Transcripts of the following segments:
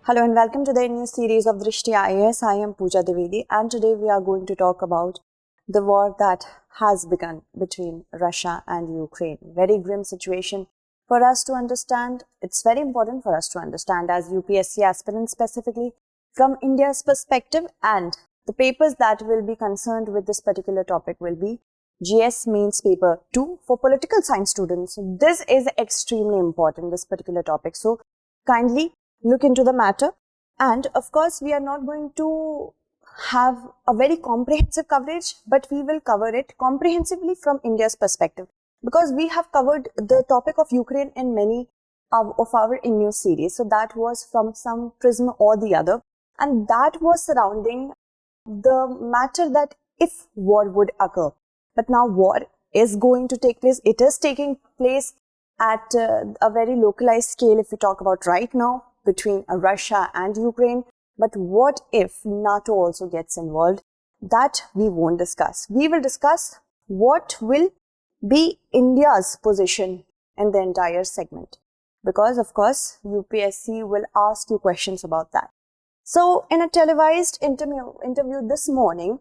Hello and welcome to the new series of Drishti IAS. I am Pooja Devedi and today we are going to talk about the war that has begun between Russia and Ukraine. Very grim situation for us to understand. It's very important for us to understand as UPSC aspirants specifically from India's perspective, and the papers that will be concerned with this particular topic will be GS Mains Paper 2 for political science students. This is extremely important, this particular topic. So kindly look into the matter, and of course we are not going to have a very comprehensive coverage, but we will cover it comprehensively from India's perspective because we have covered the topic of Ukraine in many of our in-news series. So that was from some prism or the other, and that was surrounding the matter that if war would occur. But now war is going to take place. It is taking place at a very localized scale if we talk about right now between Russia and Ukraine. But what if NATO also gets involved? That we won't discuss. We will discuss what will be India's position in the entire segment, because of course UPSC will ask you questions about that. So in a televised interview this morning,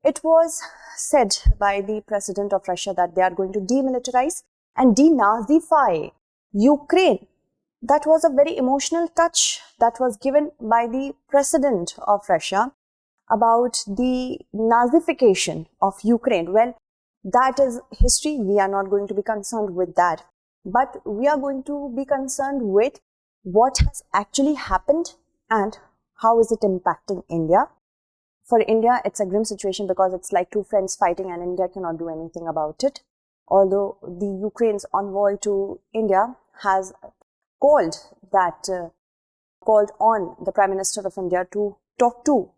it was said by the president of Russia that they are going to demilitarize and denazify Ukraine. That was a very emotional touch that was given by the president of Russia about the Nazification of Ukraine. Well, that is history. We are not going to be concerned with that. But we are going to be concerned with what has actually happened and how is it impacting India. For India, it's a grim situation because it's like two friends fighting and India cannot do anything about it. Although the Ukraine's envoy to India has called on the Prime Minister of India to talk to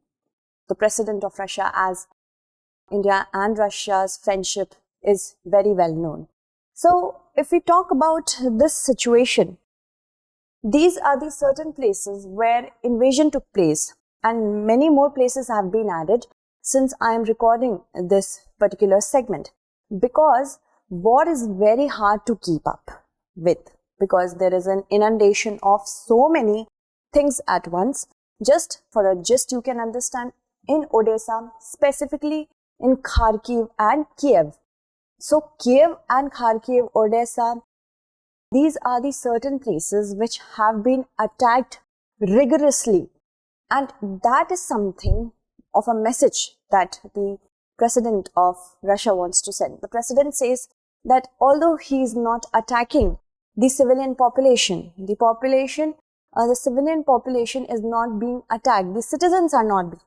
the President of Russia, as India and Russia's friendship is very well known. So if we talk about this situation, these are the certain places where invasion took place, and many more places have been added since I am recording this particular segment, because war is very hard to keep up with, because there is an inundation of so many things at once. Just for a gist, you can understand, in Odessa, specifically in Kharkiv and Kiev. So Kiev and Kharkiv, Odessa, these are the certain places which have been attacked rigorously. And that is something of a message that the president of Russia wants to send. The president says that although he is not attacking the civilian population, the civilian population is not being attacked. The citizens are not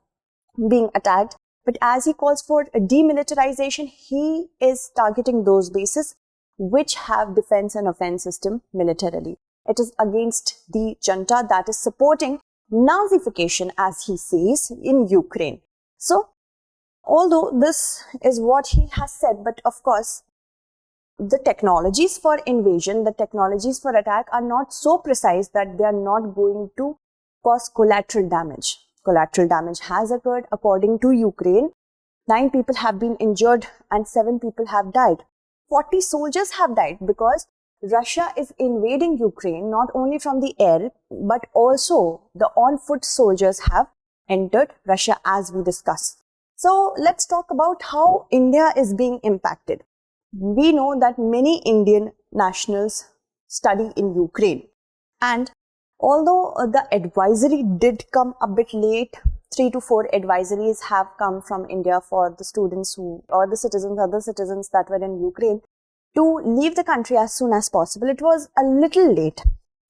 being attacked. But as he calls for demilitarization, he is targeting those bases which have defense and offense system militarily. It is against the junta that is supporting Nazification, as he says, in Ukraine. So, although this is what he has said, but of course, the technologies for invasion, the technologies for attack are not so precise that they are not going to cause collateral damage. Collateral damage has occurred according to Ukraine. 9 people have been injured and 7 people have died. 40 soldiers have died because Russia is invading Ukraine not only from the air, but also the on-foot soldiers have entered Russia, as we discussed. So let's talk about how India is being impacted. We know that many Indian nationals study in Ukraine, and although the advisory did come a bit late, 3 to 4 advisories have come from India for the students or the citizens, other citizens that were in Ukraine to leave the country as soon as possible. It was a little late.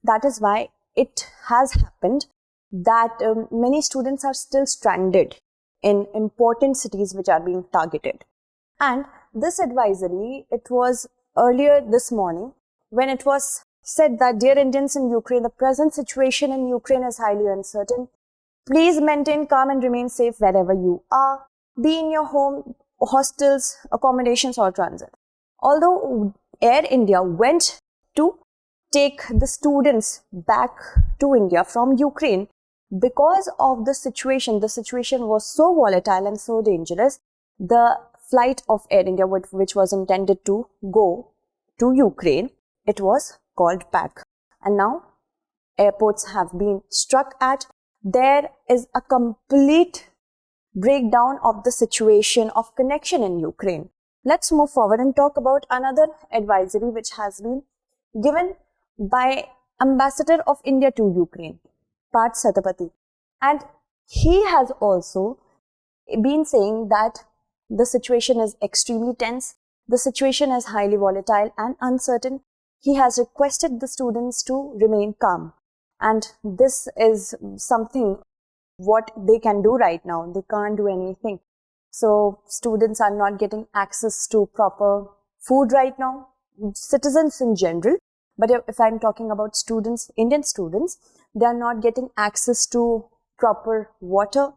That is why it has happened that many students are still stranded in important cities which are being targeted. And this advisory, it was earlier this morning when it was said that, dear Indians in Ukraine, the present situation in Ukraine is highly uncertain. Please maintain calm and remain safe wherever you are, be in your home, hostels, accommodations or transit. Although Air India went to take the students back to India from Ukraine, because of the situation was so volatile and so dangerous, the flight of Air India, which was intended to go to Ukraine, it was called back. And now airports have been struck at there is a complete breakdown of the situation of connection in Ukraine. Let's move forward and talk about another advisory which has been given by Ambassador of India to Ukraine, Parth Satapathy. And he has also been saying that the situation is extremely tense, the situation is highly volatile and uncertain. He has requested the students to remain calm. And this is something what they can do right now. They can't do anything. So students are not getting access to proper food right now, citizens in general. But if I'm talking about students, Indian students, they are not getting access to proper water,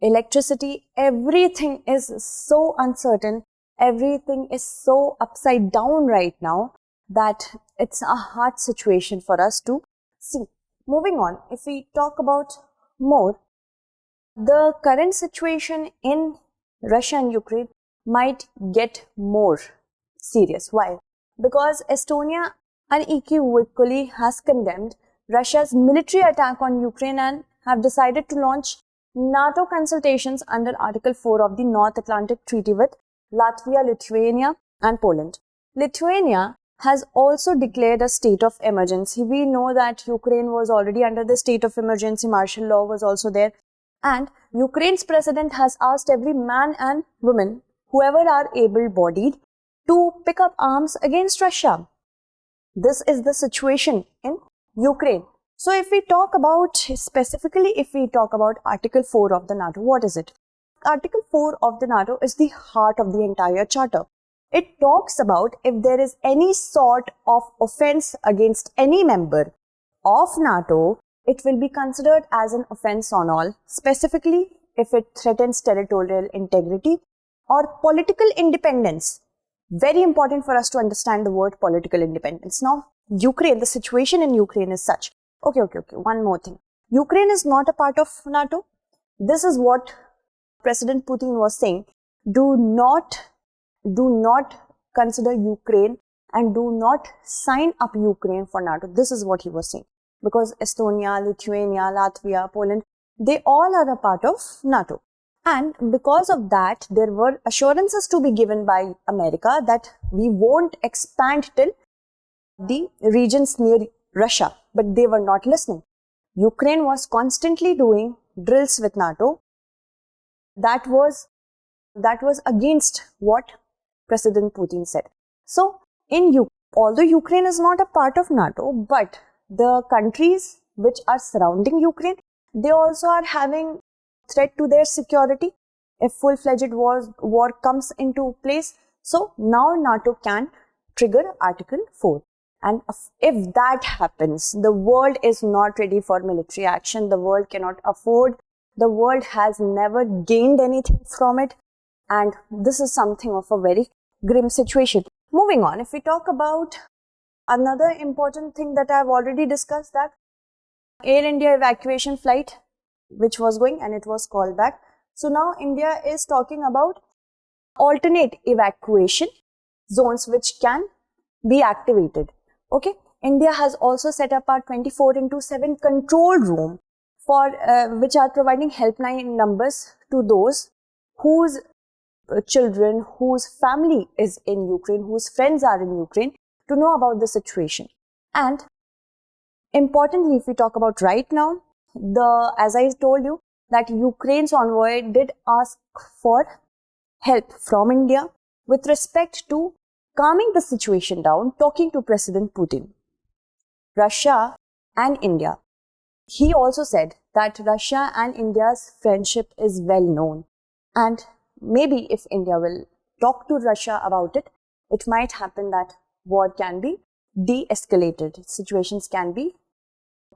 electricity. Everything is so uncertain. Everything is so upside down right now that it's a hard situation for us to see. Moving on, if we talk about more, the current situation in Russia and Ukraine might get more serious. Why? Because Estonia unequivocally has condemned Russia's military attack on Ukraine and have decided to launch NATO consultations under Article 4 of the North Atlantic Treaty with Latvia, Lithuania and Poland. Lithuania has also declared a state of emergency. We know that Ukraine was already under the state of emergency, martial law was also there. And Ukraine's president has asked every man and woman, whoever are able-bodied, to pick up arms against Russia. This is the situation in Ukraine. So if we talk about, specifically if we talk about Article 4 of the NATO, what is it? Article 4 of the NATO is the heart of the entire charter. It talks about if there is any sort of offense against any member of NATO, it will be considered as an offense on all, specifically if it threatens territorial integrity or political independence. Very important for us to understand the word political independence. Now, Ukraine, the situation in Ukraine is such. Okay, one more thing. Ukraine is not a part of NATO. This is what President Putin was saying. Do not consider Ukraine and do not sign up Ukraine for NATO. This is what he was saying. Because Estonia, Lithuania, Latvia, Poland, they all are a part of NATO. And because of that, there were assurances to be given by America that we won't expand till the regions near Russia. But they were not listening. Ukraine was constantly doing drills with NATO. That was against what President Putin said. So, although Ukraine is not a part of NATO, but the countries which are surrounding Ukraine, they also are having threat to their security if full-fledged war comes into place. So now NATO can trigger Article 4. And if that happens, the world is not ready for military action. The world cannot afford. The world has never gained anything from it. And this is something of a very grim situation. Moving on, if we talk about another important thing that I have already discussed, that Air India evacuation flight which was going and it was called back. So now India is talking about alternate evacuation zones which can be activated. Okay, India has also set up a 24/7 control room for which are providing helpline numbers to those whose children, whose family is in Ukraine, whose friends are in Ukraine, to know about the situation. And importantly, if we talk about right now, as I told you, that Ukraine's envoy did ask for help from India with respect to calming the situation down, talking to President Putin. Russia and India. He also said that Russia and India's friendship is well known. And maybe if India will talk to Russia about it, it might happen that war can be de-escalated. Situations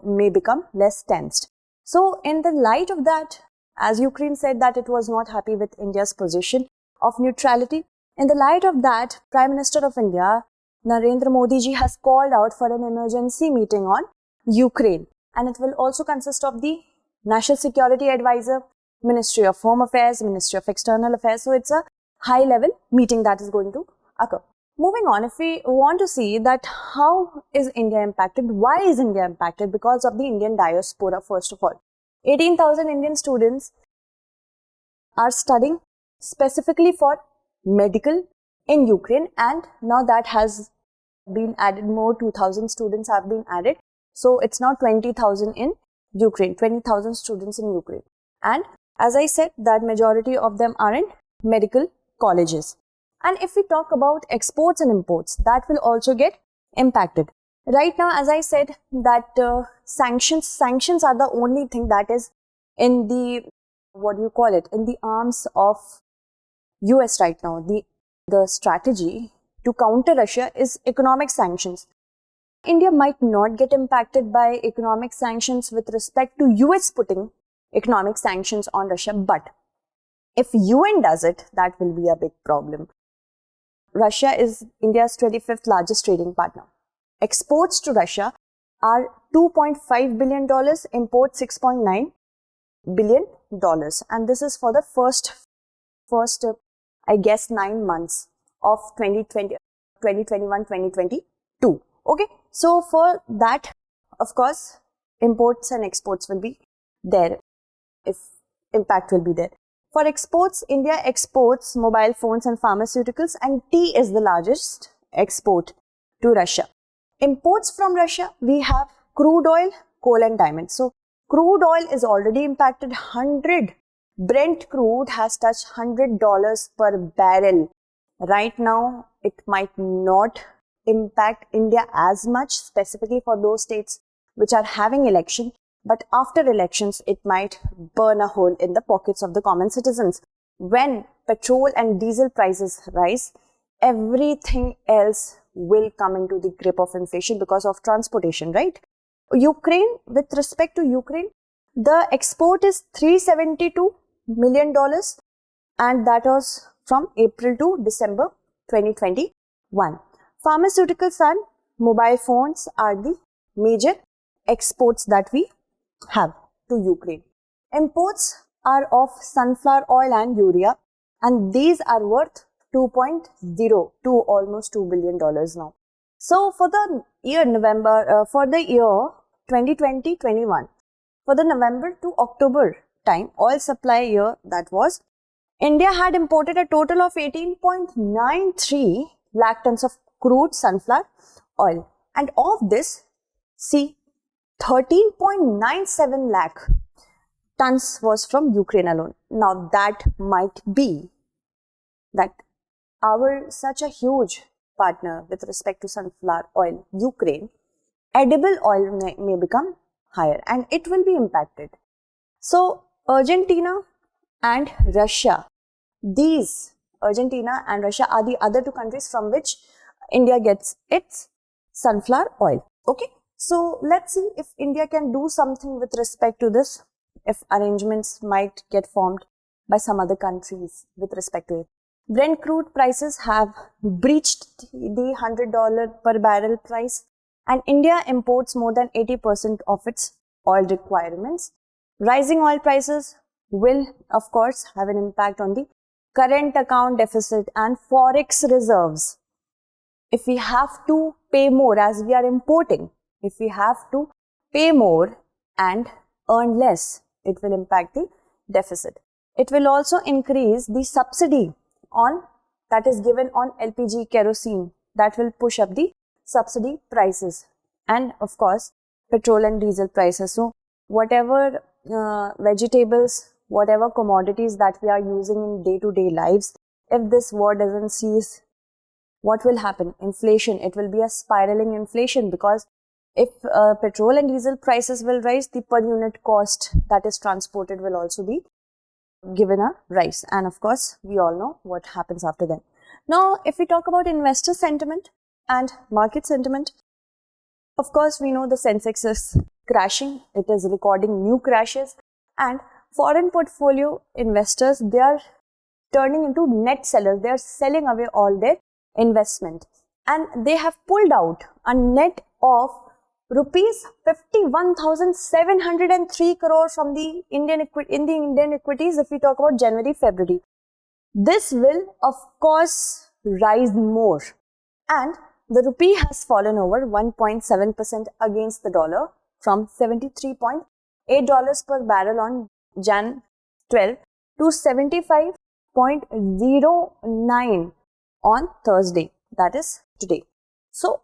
may become less tensed. So in the light of that, as Ukraine said that it was not happy with India's position of neutrality, in the light of that, Prime Minister of India, Narendra Modi ji, has called out for an emergency meeting on Ukraine. And it will also consist of the National Security Advisor, Ministry of Home Affairs, Ministry of External Affairs. So it's a high-level meeting that is going to occur. Moving on, if we want to see that how is India impacted, why is India impacted? Because of the Indian diaspora, first of all. 18,000 Indian students are studying specifically for medical in Ukraine, and now that has been added, more 2,000 students have been added. So it's now 20,000 in Ukraine, 20,000 students in Ukraine. And as I said, that majority of them are in medical colleges. And if we talk about exports and imports, that will also get impacted. Right now, as I said, that sanctions are the only thing that is in the, in the arms of US right now. The strategy to counter Russia is economic sanctions. India might not get impacted by economic sanctions with respect to US putting economic sanctions on Russia, but if UN does it, that will be a big problem. Russia is India's 25th largest trading partner. Exports to Russia are $2.5 billion, imports $6.9 billion, and this is for the first I guess 9 months of 2021, 2022. Okay, so for that, of course, imports and exports will be there, if impact will be there. For exports, India exports mobile phones and pharmaceuticals, and tea is the largest export to Russia. Imports from Russia, we have crude oil, coal and diamonds. So crude oil is already impacted. 100 Brent crude has touched $100 per barrel. Right now, it might not impact India as much, specifically for those states which are having election. But after elections, it might burn a hole in the pockets of the common citizens. When petrol and diesel prices rise, everything else will come into the grip of inflation because of transportation, right? Ukraine, with respect to Ukraine, the export is $372 million, and that was from April to December 2021. Pharmaceuticals and mobile phones are the major exports that we have to Ukraine. Imports are of sunflower oil and urea, and these are worth 2.0 to almost $2 billion now. So for the year 2020-21, for the November to October time oil supply year, that was, India had imported a total of 18.93 lakh tons of crude sunflower oil, and of this, see, 13.97 lakh tons was from Ukraine alone. Now that might be that our such a huge partner with respect to sunflower oil, Ukraine, edible oil may become higher and it will be impacted. So Argentina and Russia are the other two countries from which India gets its sunflower oil. Okay, so let's see if India can do something with respect to this, if arrangements might get formed by some other countries with respect to it. Brent crude prices have breached the $100 per barrel price, and India imports more than 80% of its oil requirements. Rising oil prices will, of course, have an impact on the current account deficit and forex reserves. If we have to pay more as we are importing, if we have to pay more and earn less, it will impact the deficit. It will also increase the subsidy that is given on LPG kerosene. That will push up the subsidy prices, and of course petrol and diesel prices. So whatever vegetables, whatever commodities that we are using in day-to-day lives, if this war doesn't cease, what will happen? Inflation. It will be a spiraling inflation, because if petrol and diesel prices will rise, the per unit cost that is transported will also be given a rise, and of course we all know what happens after that. Now if we talk about investor sentiment and market sentiment, of course we know the Sensex is crashing, it is recording new crashes, and foreign portfolio investors, they are turning into net sellers. They are selling away all their investment, and they have pulled out a net of rupees 51,703 crore from the Indian equities. If we talk about January-February, this will of course rise more, and the rupee has fallen over 1.7% against the dollar from 73.8 $8 per barrel on Jan 12 to 75.09 on Thursday, that is today. So,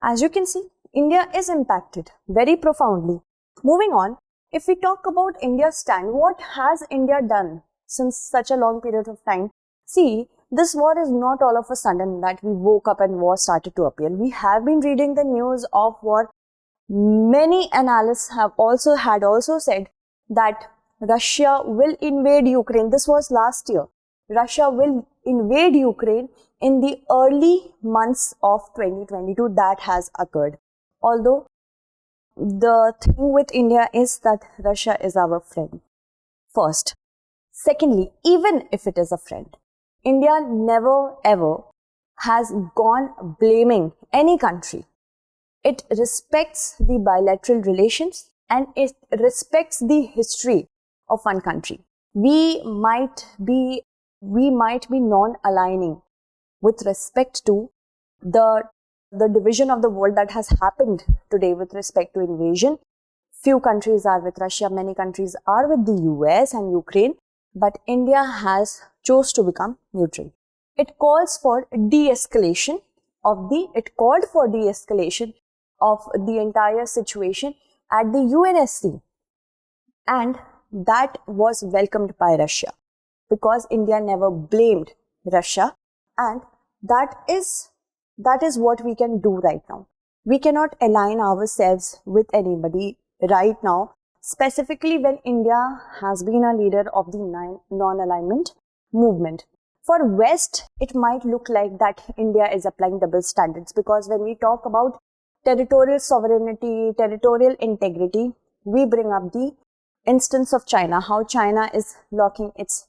as you can see, India is impacted very profoundly. Moving on, if we talk about India's stand, what has India done since such a long period of time? See, this war is not all of a sudden that we woke up and war started to appear. We have been reading the news of war. Many analysts have also said that Russia will invade Ukraine. This was last year. Russia will invade Ukraine in the early months of 2022. That has occurred. Although the thing with India is that Russia is our friend. First. Secondly, even if it is a friend, India never ever has gone blaming any country. It respects the bilateral relations and it respects the history of one country. We might be non-aligning with respect to the division of the world that has happened today with respect to invasion. Few countries are with Russia, many countries are with the US and Ukraine, but India has chose to become neutral. It calls for de-escalation of the entire situation at the UNSC, and that was welcomed by Russia because India never blamed Russia, and that is what we can do right now. We cannot align ourselves with anybody right now, specifically when India has been a leader of the non-alignment movement. For West, it might look like that India is applying double standards, because when we talk about territorial sovereignty, territorial integrity, we bring up the instance of China, how China is locking its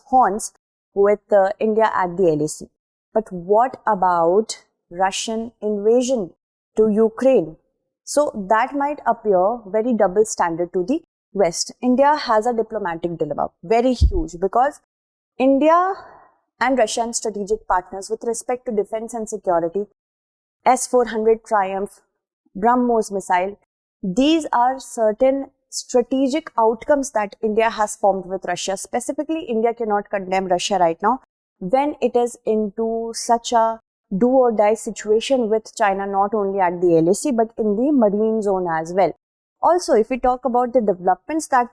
horns with India at the LAC. But what about Russian invasion to Ukraine? So that might appear very double standard to the West. India has a diplomatic dilemma, very huge, because India and Russia are strategic partners with respect to defense and security. S-400 Triumph, BrahMos missile, these are certain strategic outcomes that India has formed with Russia. Specifically, India cannot condemn Russia right now when it is into such a do or die situation with China, not only at the LAC but in the marine zone as well. Also, if we talk about the developments that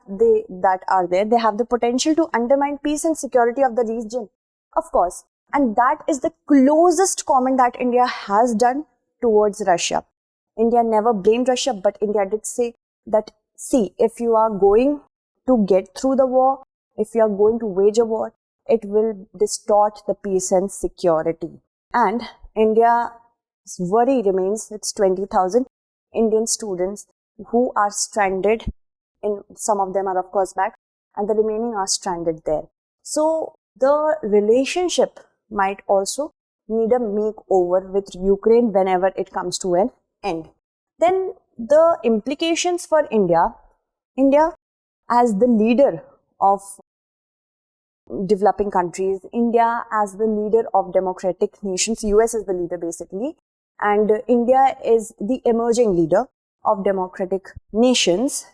are there, they have the potential to undermine peace and security of the region, of course. And that is the closest comment that India has done towards Russia. India never blamed Russia, but India did say that, see, if you are going to get through the war, if you are going to wage a war, it will distort the peace and security. And India's worry remains, it's 20,000 Indian students who are stranded, some of them are of course back, and the remaining are stranded there. So the relationship might also need a makeover with Ukraine whenever it comes to an end. Then the implications for India as the leader of developing countries, India as the leader of democratic nations, US is the leader basically, and India is the emerging leader of democratic nations.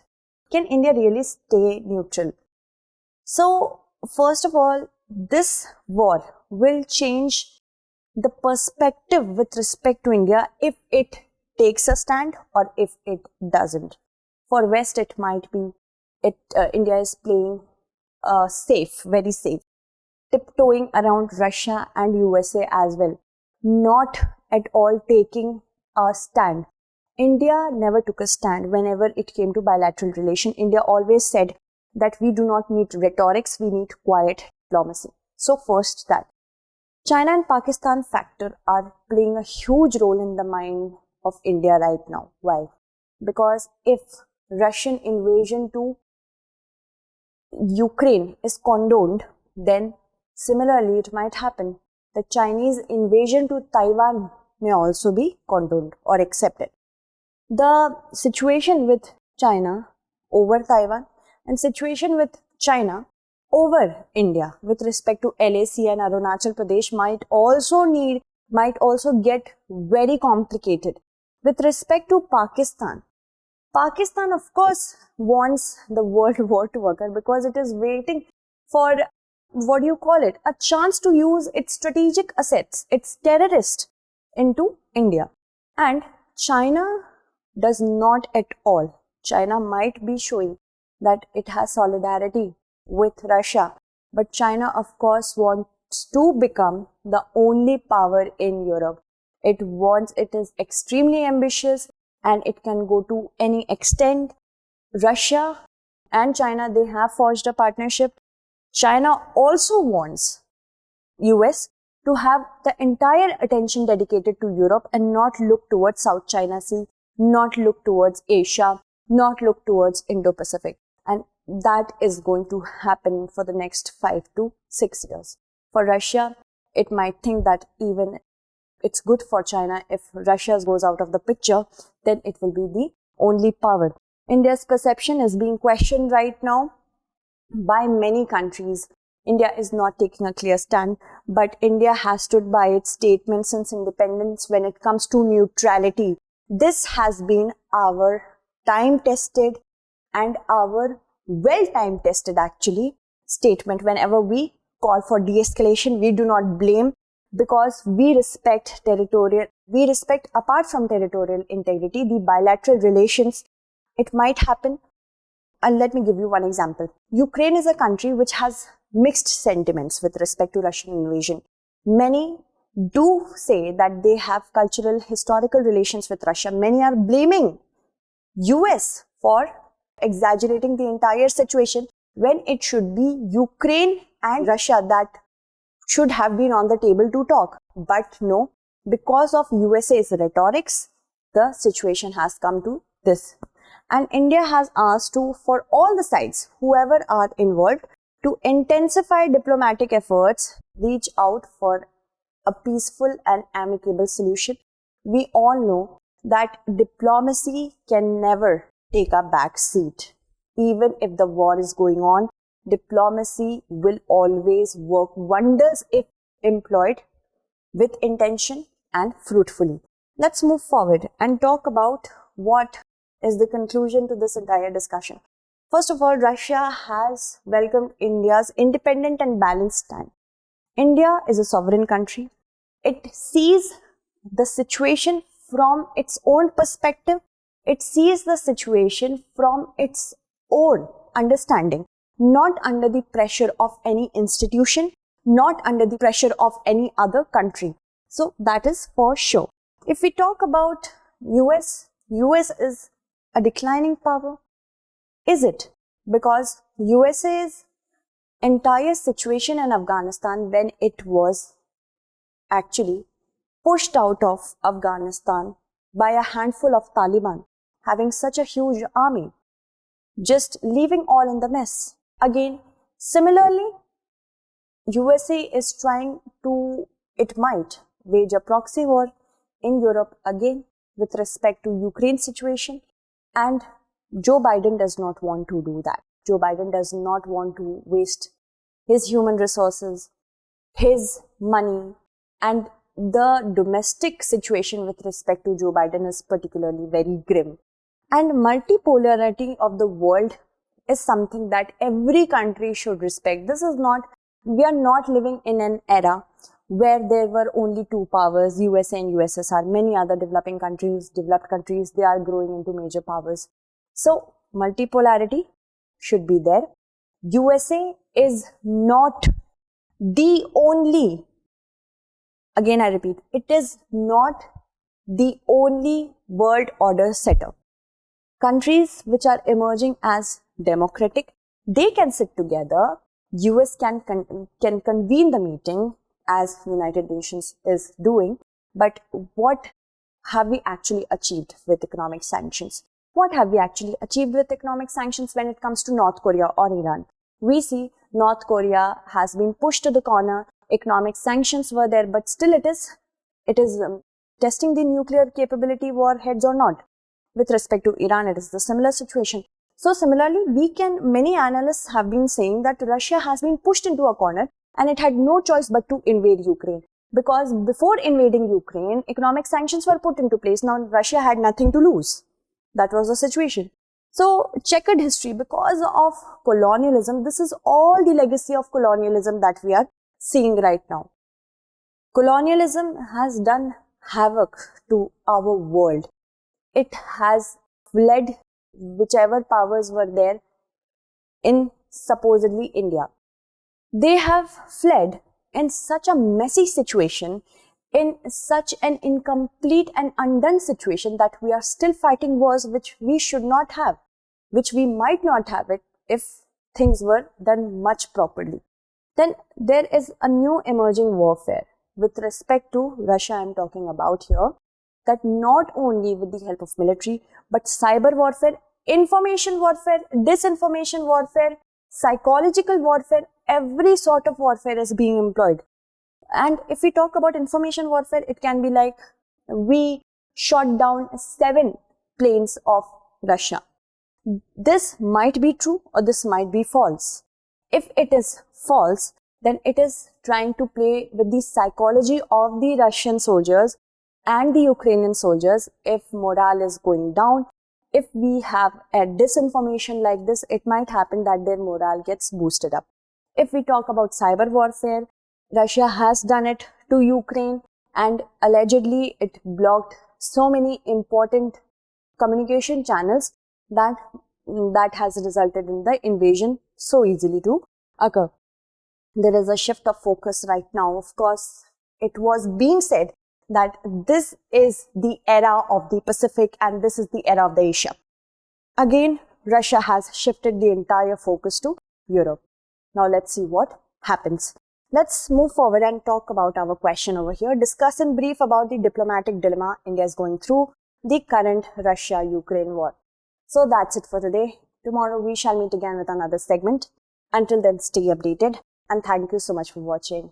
Can India really stay neutral? So, first of all, this war will change the perspective with respect to India if it takes a stand or if it doesn't. For West, it might be, India is playing safe, very safe, tiptoeing around Russia and USA as well, not at all taking a stand. India never took a stand whenever it came to bilateral relation. India always said that we do not need rhetorics, we need quiet diplomacy. So first that. China and Pakistan factor are playing a huge role in the mind of India right now. Why? Because if Russian invasion to Ukraine is condoned, then similarly it might happen the Chinese invasion to Taiwan may also be condoned or accepted. The situation with China over Taiwan and situation with China over India with respect to LAC and Arunachal Pradesh might also get very complicated. With respect to Pakistan Pakistan, of course, wants the World War to occur because it is waiting for, a chance to use its strategic assets, its terrorists, into India. And China does not at all. China might be showing that it has solidarity with Russia, but China, of course, wants to become the only power in Europe. It is extremely ambitious and it can go to any extent. Russia and China, they have forged a partnership. China also wants US to have the entire attention dedicated to Europe and not look towards South China Sea, not look towards Asia, not look towards Indo-Pacific. And that is going to happen for the next 5 to 6 years. For Russia, it might think that even it's good for China if Russia goes out of the picture, then it will be the only power. India's perception is being questioned right now by many countries. India is not taking a clear stand, but India has stood by its statement since independence when it comes to neutrality. This has been our time-tested and our well-time-tested actually statement. Whenever we call for de-escalation, we do not blame, because we respect apart from territorial integrity, the bilateral relations. It might happen. And let me give you one example. Ukraine is a country which has mixed sentiments with respect to Russian invasion. Many do say that they have cultural, historical relations with Russia. Many are blaming US for exaggerating the entire situation when it should be Ukraine and Russia that should have been on the table to talk. But no, because of USA's rhetorics, the situation has come to this. And India has asked for all the sides, whoever are involved, to intensify diplomatic efforts, reach out for a peaceful and amicable solution. We all know that diplomacy can never take a back seat. Even if the war is going on, diplomacy will always work wonders if employed with intention and fruitfully. Let's move forward and talk about what is the conclusion to this entire discussion. First of all, Russia has welcomed India's independent and balanced stand. India is a sovereign country. It sees the situation from its own perspective. It sees the situation from its own understanding, not under the pressure of any institution, not under the pressure of any other country. So that is for sure. If we talk about US is a declining power. Is it? Because USA's entire situation in Afghanistan, when it was actually pushed out of Afghanistan by a handful of Taliban, having such a huge army, just leaving all in the mess. Again, similarly, USA is trying to, it might wage a proxy war in Europe again with respect to Ukraine situation. And Joe Biden does not want to do that. Joe Biden does not want to waste his human resources, his money, and the domestic situation with respect to Joe Biden is particularly very grim. And multipolarity of the world is something that every country should respect. We are not living in an era where there were only two powers, USA and USSR. Many other developed countries, they are growing into major powers. So, multipolarity should be there. USA is not the only, again I repeat, it is not the only world order setter. Countries which are emerging as democratic, they can sit together. US can convene the meeting as United Nations is doing. But what have we actually achieved with economic sanctions? What have we actually achieved with economic sanctions when it comes to North Korea or Iran? We see North Korea has been pushed to the corner. Economic sanctions were there, but still it is testing the nuclear capability warheads or not. With respect to Iran, it is the similar situation. So similarly, many analysts have been saying that Russia has been pushed into a corner and it had no choice but to invade Ukraine. Because before invading Ukraine, economic sanctions were put into place. Now Russia had nothing to lose. That was the situation. So checkered history because of colonialism. This is all the legacy of colonialism that we are seeing right now. Colonialism has done havoc to our world. It has fled whichever powers were there in supposedly India. They have fled in such a messy situation, in such an incomplete and undone situation, that we are still fighting wars which we should not have, which we might not have it if things were done much properly. Then there is a new emerging warfare with respect to Russia I am talking about here, that not only with the help of military, but cyber warfare, information warfare, disinformation warfare, psychological warfare, every sort of warfare is being employed. And if we talk about information warfare, it can be like we shot down 7 planes of Russia. This might be true or this might be false. If it is false, then it is trying to play with the psychology of the Russian soldiers and the Ukrainian soldiers. If morale is going down, if we have a disinformation like this, it might happen that their morale gets boosted up. If we talk about cyber warfare, Russia has done it to Ukraine, and allegedly it blocked so many important communication channels that has resulted in the invasion so easily to occur. There is a shift of focus right now. Of course, it was being said that this is the era of the Pacific and this is the era of the Asia. Again, Russia has shifted the entire focus to Europe. Now let's see what happens. Let's move forward and talk about our question over here. Discuss in brief about the diplomatic dilemma India is going through, the current Russia-Ukraine war. So that's it for today. Tomorrow we shall meet again with another segment. Until then, stay updated and thank you so much for watching.